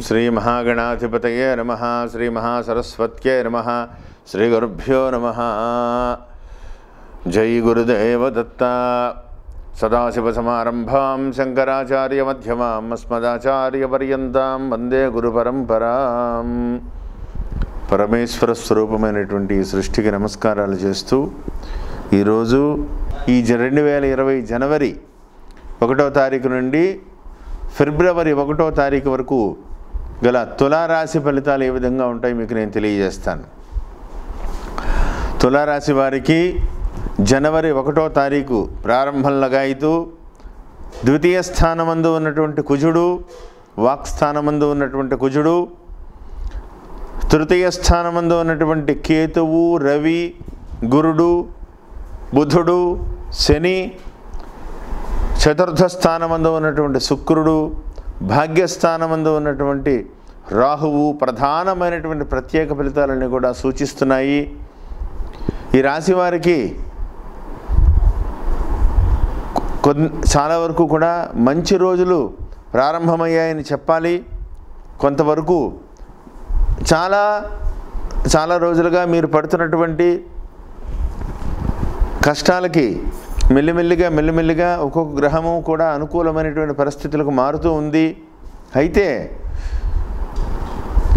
శ్రీ మహాగణాధిపతయే నమః. శ్రీ మహాసరస్వత్యై నమః. శ్రీ గురుభ్యో నమః. జై గురుదేవ దత్త. సదాశివసమారంభాం శంకరాచార్యమధ్యమాం అస్మదాచార్యపర్యంతాం వందే గురుపరంపరాం. పరమేశ్వర స్వరూపమైనటువంటి సృష్టికి నమస్కారాలు చేస్తూ ఈరోజు ఈ 2020 జనవరి 1వ తారీఖు నుండి ఫిబ్రవరి 1వ తారీఖు వరకు గల తులారాశి ఫలితాలు ఏ విధంగా ఉంటాయి మీకు నేను తెలియజేస్తాను. తులారాశి వారికి జనవరి 1వ తారీఖు ప్రారంభం లగాయితూ ద్వితీయ స్థానమందు ఉన్నటువంటి కుజుడు, వాక్స్థానమందు ఉన్నటువంటి కుజుడు, తృతీయ స్థానమందు ఉన్నటువంటి కేతువు, రవి, గురుడు, బుధుడు, శని, చతుర్థ స్థానమందు ఉన్నటువంటి శుక్రుడు, భాగ్యస్థానమందు ఉన్నటువంటి రాహువు ప్రధానమైనటువంటి ప్రత్యేక ఫలితాలన్నీ కూడా సూచిస్తున్నాయి. ఈ రాశి వారికి చాలా వరకు కూడా మంచి రోజులు ప్రారంభమయ్యాయని చెప్పాలి. కొంతవరకు చాలా రోజులుగా మీరు పడుతున్నటువంటి కష్టాలకి మెల్లిమెల్లిగా ఒక్కొక్క గ్రహము కూడా అనుకూలమైనటువంటి పరిస్థితులకు మారుతూ ఉంది. అయితే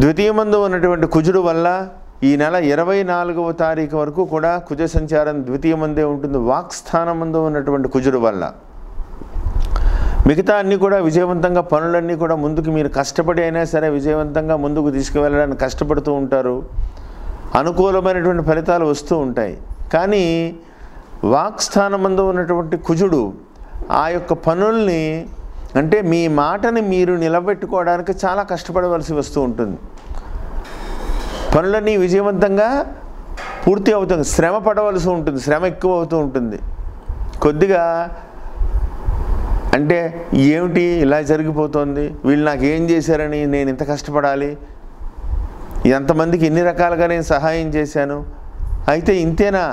ద్వితీయమందు ఉన్నటువంటి కుజుడు వల్ల ఈ నెల 24వ తారీఖు వరకు కూడా కుజ సంచారం ద్వితీయమందే ఉంటుంది. వాక్స్థానమందు ఉన్నటువంటి కుజుడు వల్ల మిగతా అన్నీ కూడా విజయవంతంగా, పనులన్నీ కూడా ముందుకు మీరు కష్టపడి అయినా సరే విజయవంతంగా ముందుకు తీసుకువెళ్ళడానికి కష్టపడుతూ ఉంటారు. అనుకూలమైనటువంటి ఫలితాలు వస్తూ ఉంటాయి. కానీ వాక్స్థానమందు ఉన్నటువంటి కుజుడు ఆ యొక్క పనుల్ని, అంటే మీ మాటని మీరు నిలబెట్టుకోవడానికి చాలా కష్టపడవలసి వస్తూ ఉంటుంది. పనులన్నీ విజయవంతంగా పూర్తి అవుతుంది, శ్రమ పడవలసి ఉంటుంది, శ్రమ ఎక్కువ అవుతూ ఉంటుంది. కొద్దిగా అంటే ఏమిటి ఇలా జరిగిపోతుంది, వీళ్ళు నాకు ఏం చేశారని నేను ఇంత కష్టపడాలి, ఎంతమందికి ఇన్ని రకాలుగా నేను సహాయం చేశాను, అయితే ఇంతేనా,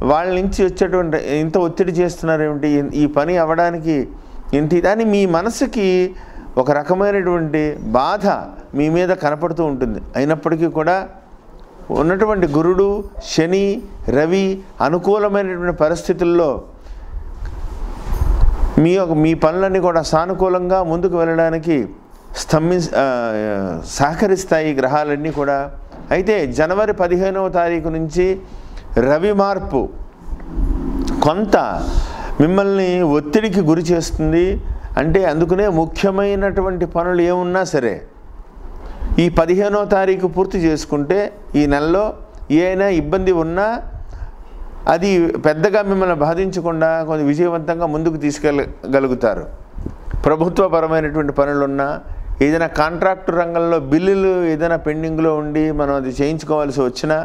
వాళ్ళ నుంచి వచ్చేటువంటి ఇంత ఒత్తిడి చేస్తున్నారు ఏమిటి, ఈ పని అవ్వడానికి ఇంత అని మీ మనసుకి ఒక రకమైనటువంటి బాధ మీ మీద కనపడుతూ ఉంటుంది. అయినప్పటికీ కూడా ఉన్నటువంటి గురుడు, శని, రవి అనుకూలమైనటువంటి పరిస్థితుల్లో మీ పనులన్నీ కూడా సానుకూలంగా ముందుకు వెళ్ళడానికి సహకరిస్తాయి గ్రహాలన్నీ కూడా. అయితే జనవరి 15వ తారీఖు నుంచి రవి మార్పు కొంత మిమ్మల్ని ఒత్తిడికి గురి చేస్తుంది. అంటే అందుకనే ముఖ్యమైనటువంటి పనులు ఏమున్నా సరే ఈ 15వ తారీఖు పూర్తి చేసుకుంటే ఈ నెలలో ఏమైనా ఇబ్బంది ఉన్నా అది పెద్దగా మిమ్మల్ని బాధించకుండా కొంచెం విజయవంతంగా ముందుకు తీసుకెళ్ళగలుగుతారు. ప్రభుత్వపరమైనటువంటి పనులున్నా, ఏదైనా కాంట్రాక్టు రంగంలో బిల్లులు ఏదైనా పెండింగ్లో ఉండి మనం అది చేయించుకోవాల్సి వచ్చినా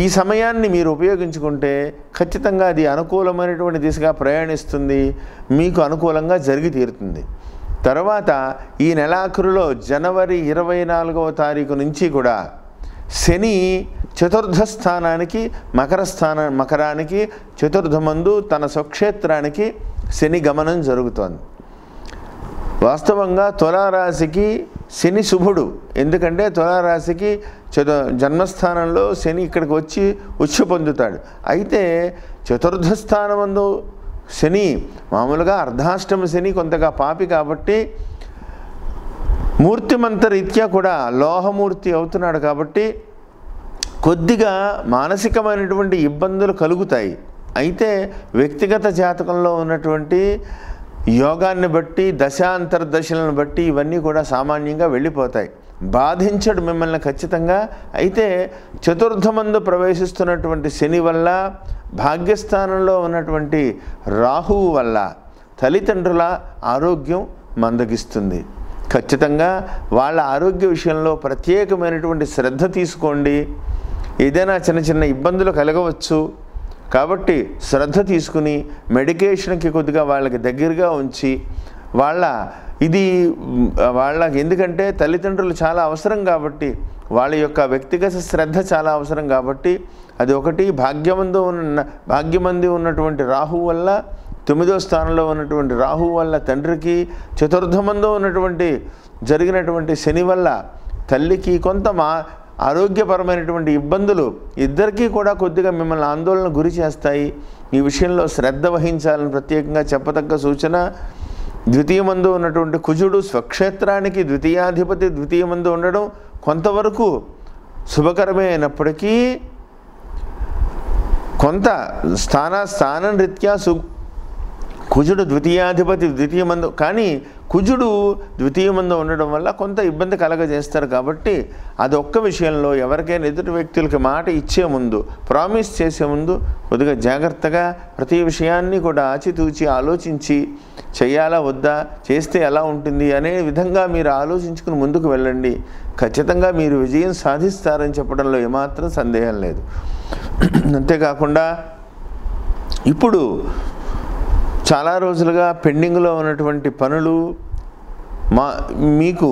ఈ సమయాన్ని మీరు ఉపయోగించుకుంటే ఖచ్చితంగా అది అనుకూలమైనటువంటి దిశగా ప్రయాణిస్తుంది, మీకు అనుకూలంగా జరిగి తీరుతుంది. తర్వాత ఈ నెలాఖరులో జనవరి 24వ తారీఖు నుంచి కూడా శని చతుర్థ స్థానానికి మకరానికి చతుర్థమందు తన స్వక్షేత్రానికి శని గమనం జరుగుతోంది. వాస్తవంగా తులారాశికి శని శుభుడు. ఎందుకంటే తులారాశికి జన్మస్థానంలో శని ఇక్కడికి వచ్చి ఉచ్ఛ పొందుతాడు. అయితే చతుర్థ స్థానమందు శని మామూలుగా అర్ధాష్టమ శని కొంతగా పాపి కాబట్టి మూర్తిమంత రీత్యా కూడా లోహమూర్తి అవుతున్నాడు కాబట్టి కొద్దిగా మానసికమైనటువంటి ఇబ్బందులు కలుగుతాయి. అయితే వ్యక్తిగత జాతకంలో ఉన్నటువంటి యోగాన్ని బట్టి, దశాంతర్దశలను బట్టి ఇవన్నీ కూడా సామాన్యంగా వెళ్ళిపోతాయి, బాధించడు మిమ్మల్ని ఖచ్చితంగా. అయితే చతుర్థమందు ప్రవేశిస్తున్నటువంటి శని వల్ల, భాగ్యస్థానంలో ఉన్నటువంటి రాహువు వల్ల తల్లిదండ్రుల ఆరోగ్యం మందగిస్తుంది. ఖచ్చితంగా వాళ్ళ ఆరోగ్య విషయంలో ప్రత్యేకమైనటువంటి శ్రద్ధ తీసుకోండి. ఏదైనా చిన్న ఇబ్బందులు కలగవచ్చు కాబట్టి శ్రద్ధ తీసుకుని మెడికేషన్కి కొద్దిగా వాళ్ళకి దగ్గరగా ఉంచి వాళ్ళకి ఎందుకంటే తల్లిదండ్రులు చాలా అవసరం కాబట్టి వాళ్ళ యొక్క వ్యక్తిగత శ్రద్ధ చాలా అవసరం కాబట్టి అది ఒకటి. భాగ్యమందు ఉన్నటువంటి రాహు వల్ల 9వ స్థానంలో ఉన్నటువంటి రాహు వల్ల తండ్రికి, చతుర్థమందు ఉన్నటువంటి జరిగినటువంటి శని వల్ల తల్లికి కొంత ఆరోగ్యపరమైనటువంటి ఇబ్బందులు ఇద్దరికీ కూడా కొద్దిగా మిమ్మల్ని ఆందోళన గురి చేస్తాయి. ఈ విషయంలో శ్రద్ధ వహించాలని ప్రత్యేకంగా చెప్పదగ్గ సూచన. ద్వితీయమందు ఉన్నటువంటి కుజుడు స్వక్షేత్రానికి ద్వితీయాధిపతి ద్వితీయమందు ఉండడం కొంతవరకు శుభకరమే అయినప్పటికీ కొంత స్థానం రీత్యా కుజుడు ద్వితీయాధిపతి ద్వితీయమందు, కానీ కుజుడు ద్వితీయమందు ఉండడం వల్ల కొంత ఇబ్బంది కలగజేస్తారు. కాబట్టి అదొక్క విషయంలో ఎవరికైనా ఎదుటి వ్యక్తులకి మాట ఇచ్చే ముందు, ప్రామిస్ చేసే ముందు కొద్దిగా జాగ్రత్తగా ప్రతి విషయాన్ని కూడా ఆచితూచి ఆలోచించి చేయాలా వద్దా, చేస్తే ఎలా ఉంటుంది అనే విధంగా మీరు ఆలోచించుకుని ముందుకు వెళ్ళండి. ఖచ్చితంగా మీరు విజయం సాధిస్తారని చెప్పడంలో ఏమాత్రం సందేహం లేదు. అంతేకాకుండా ఇప్పుడు చాలా రోజులుగా పెండింగ్లో ఉన్నటువంటి పనులు మీకు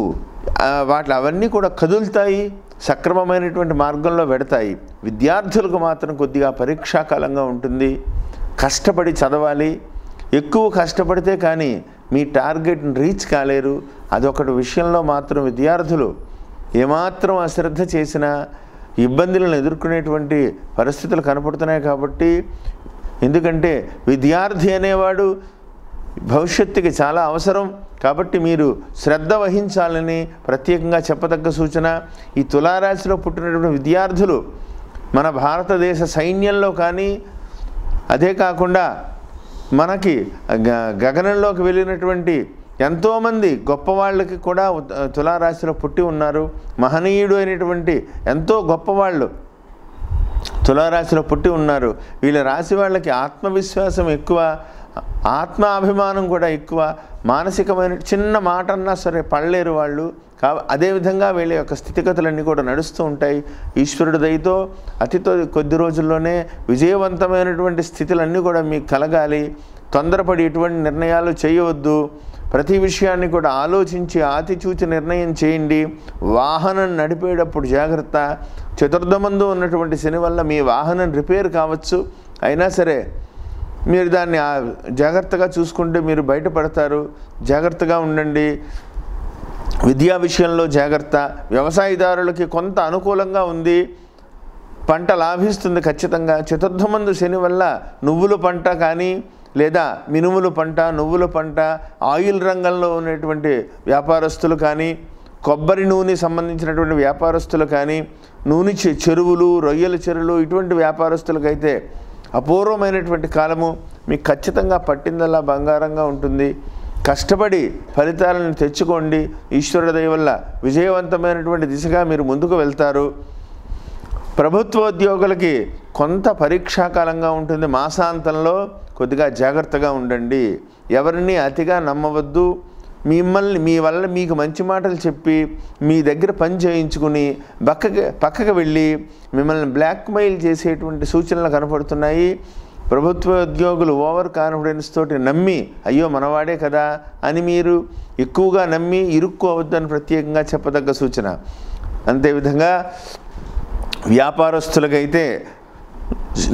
అవన్నీ కూడా కదులుతాయి, సక్రమమైనటువంటి మార్గంలో పెడతాయి. విద్యార్థులకు మాత్రం కొద్దిగా పరీక్షాకాలంగా ఉంటుంది. కష్టపడి చదవాలి. ఎక్కువ కష్టపడితే కానీ మీ టార్గెట్ని రీచ్ కాలేరు. అదొకటి విషయంలో మాత్రం విద్యార్థులు ఏమాత్రం అశ్రద్ధ చేసినా ఇబ్బందులను ఎదుర్కొనేటువంటి పరిస్థితులు కనపడుతున్నాయి. కాబట్టి ఎందుకంటే విద్యార్థి అనేవాడు భవిష్యత్తుకి చాలా అవసరం. కాబట్టి మీరు శ్రద్ధ వహించాలని ప్రత్యేకంగా చెప్పదగ్గ సూచన. ఈ తులారాశిలో పుట్టినటువంటి విద్యార్థులు మన భారతదేశ సైన్యంలో కానీ, అదే కాకుండా మనకి గగనంలోకి వెళ్ళినటువంటి ఎంతోమంది గొప్పవాళ్ళకి కూడా తులారాశిలో పుట్టి ఉన్నారు. మహనీయుడు అయినటువంటి ఎంతో గొప్పవాళ్ళు తులారాశిలో పుట్టి ఉన్నారు. వీళ్ళ రాశి వాళ్ళకి ఆత్మవిశ్వాసం ఎక్కువ, ఆత్మాభిమానం కూడా ఎక్కువ. మానసికమైన చిన్న మాట అన్నా సరే పడలేరు వాళ్ళు. అదేవిధంగా వీళ్ళ యొక్క స్థితిగతులన్నీ కూడా నడుస్తూ ఉంటాయి. ఈశ్వరుడి దయతో కొద్ది రోజుల్లోనే విజయవంతమైనటువంటి స్థితులన్నీ కూడా మీకు కలగాలి. తొందరపడి ఎటువంటి నిర్ణయాలు చేయవద్దు. ప్రతి విషయాన్ని కూడా ఆలోచించి ఆచితూచి నిర్ణయం చేయండి. వాహనం నడిపేటప్పుడు జాగ్రత్త. చతుర్థమందు ఉన్నటువంటి శని వల్ల మీ వాహనం రిపేర్ కావచ్చు. అయినా సరే మీరు దాన్ని జాగ్రత్తగా చూసుకుంటే మీరు బయటపడతారు. జాగ్రత్తగా ఉండండి. విద్యా విషయంలో జాగ్రత్త. వ్యవసాయదారులకి కొంత అనుకూలంగా ఉంది. పంట లాభిస్తుంది ఖచ్చితంగా. చతుర్థమందు శని వల్ల నువ్వుల పంట కానీ, లేదా మినుముల పంట, నువ్వుల పంట, ఆయిల్ రంగంలో ఉన్నటువంటి వ్యాపారస్తులు కానీ, కొబ్బరి నూనె సంబంధించినటువంటి వ్యాపారస్తులు కానీ, నూనె చెరువులు, రొయ్యల చెరువులు ఇటువంటి వ్యాపారస్తులకైతే అపూర్వమైనటువంటి కాలము. మీకు ఖచ్చితంగా పట్టిందల్లా బంగారంగా ఉంటుంది. కష్టపడి ఫలితాలను తెచ్చుకోండి. ఈశ్వరుడి దయ వల్ల విజయవంతమైనటువంటి దిశగా మీరు ముందుకు వెళ్తారు. ప్రభుత్వోద్యోగులకి కొంత పరీక్షాకాలంగా ఉంటుంది. మాసాంతంలో కొద్దిగా జాగ్రత్తగా ఉండండి. ఎవరిని అతిగా నమ్మవద్దు. మీ వల్ల మీకు మంచి మాటలు చెప్పి మీ దగ్గర పని చేయించుకుని పక్కకు వెళ్ళి మిమ్మల్ని బ్లాక్మెయిల్ చేసేటువంటి సూచనలు కనపడుతున్నాయి. ప్రభుత్వ ఉద్యోగులు ఓవర్ కాన్ఫిడెన్స్ తోటి నమ్మి అయ్యో మనవాడే కదా అని మీరు ఎక్కువగా నమ్మి ఇరుక్కోవద్దని ప్రత్యేకంగా చెప్పదగ్గ సూచన. అంతేవిధంగా వ్యాపారస్తులకైతే,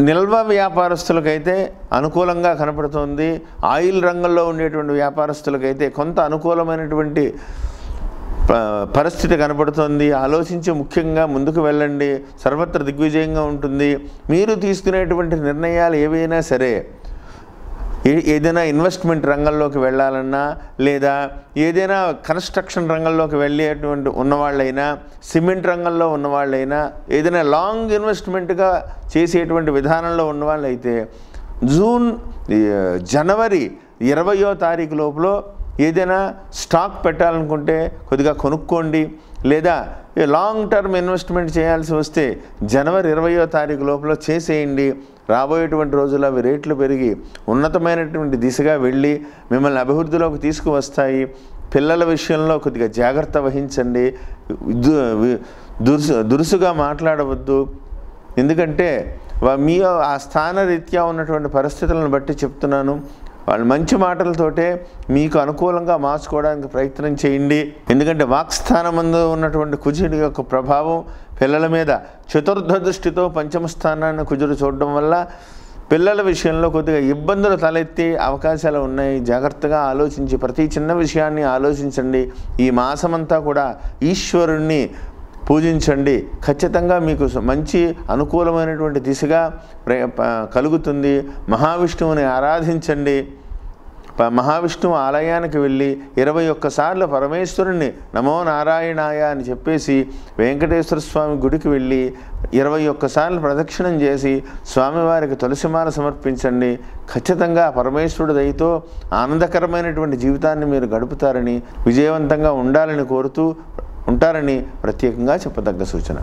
నిల్వ వ్యాపారస్తులకైతే అనుకూలంగా కనపడుతుంది. ఆయిల్ రంగంలో ఉండేటువంటి వ్యాపారస్తులకైతే కొంత అనుకూలమైనటువంటి పరిస్థితి కనపడుతుంది. ఆలోచించి ముఖ్యంగా ముందుకు వెళ్ళండి. సర్వత్ర దిగ్విజయంగా ఉంటుంది. మీరు తీసుకునేటువంటి నిర్ణయాలు ఏవైనా సరే, ఏదైనా ఇన్వెస్ట్మెంట్ రంగంలోకి వెళ్ళాలన్నా, లేదా ఏదైనా కన్స్ట్రక్షన్ రంగంలోకి వెళ్ళేటువంటి ఉన్నవాళ్ళైనా, సిమెంట్ రంగంలో ఉన్నవాళ్ళైనా, ఏదైనా లాంగ్ ఇన్వెస్ట్మెంట్గా చేసేటువంటి విధానంలో ఉన్నవాళ్ళైతే జనవరి 20వ తారీఖు లోపల ఏదైనా స్టాక్ పెట్టాలనుకుంటే కొద్దిగా కొనుక్కోండి. లేదా లాంగ్ టర్మ్ ఇన్వెస్ట్మెంట్ చేయాల్సి వస్తే జనవరి 20వ తారీఖు లోపల చేసేయండి. రాబోయేటువంటి రోజుల్లో అవి రేట్లు పెరిగి ఉన్నతమైనటువంటి దిశగా వెళ్ళి మిమ్మల్ని అభివృద్ధిలోకి తీసుకువస్తాయి. పిల్లల విషయంలో కొద్దిగా జాగ్రత్త వహించండి. దురుసుగా మాట్లాడవద్దు. ఎందుకంటే మీ ఆ స్థానరీత్యా ఉన్నటువంటి పరిస్థితులను బట్టి చెప్తున్నాను. వాళ్ళు మంచి మాటలతోటే మీకు అనుకూలంగా మార్చుకోవడానికి ప్రయత్నం చేయండి. ఎందుకంటే వాక్స్థానమందు ఉన్నటువంటి కుజుడి యొక్క ప్రభావం పిల్లల మీద చతుర్థ దృష్టితో పంచమ స్థానాన్ని కుజుడు చూడడం వల్ల పిల్లల విషయంలో కొద్దిగా ఇబ్బందులు తలెత్తే అవకాశాలు ఉన్నాయి. జాగ్రత్తగా ఆలోచించి ప్రతి చిన్న విషయాన్ని ఆలోచించండి. ఈ మాసమంతా కూడా ఈశ్వరుణ్ణి పూజించండి. ఖచ్చితంగా మీకు మంచి అనుకూలమైనటువంటి దిశగా కలుగుతుంది. మహావిష్ణువుని ఆరాధించండి. మహావిష్ణువు ఆలయానికి వెళ్ళి 21 సార్లు పరమేశ్వరుణ్ణి నమో నారాయణాయ అని చెప్పేసి వెంకటేశ్వర స్వామి గుడికి వెళ్ళి 21 సార్లు ప్రదక్షిణం చేసి స్వామివారికి తులసిమాల సమర్పించండి. ఖచ్చితంగా పరమేశ్వరుడి దయతో ఆనందకరమైనటువంటి జీవితాన్ని మీరు గడుపుతారని, విజయవంతంగా ఉండాలని కోరుతూ ఉంటారని ప్రత్యేకంగా చెప్పదగ్గ సూచన.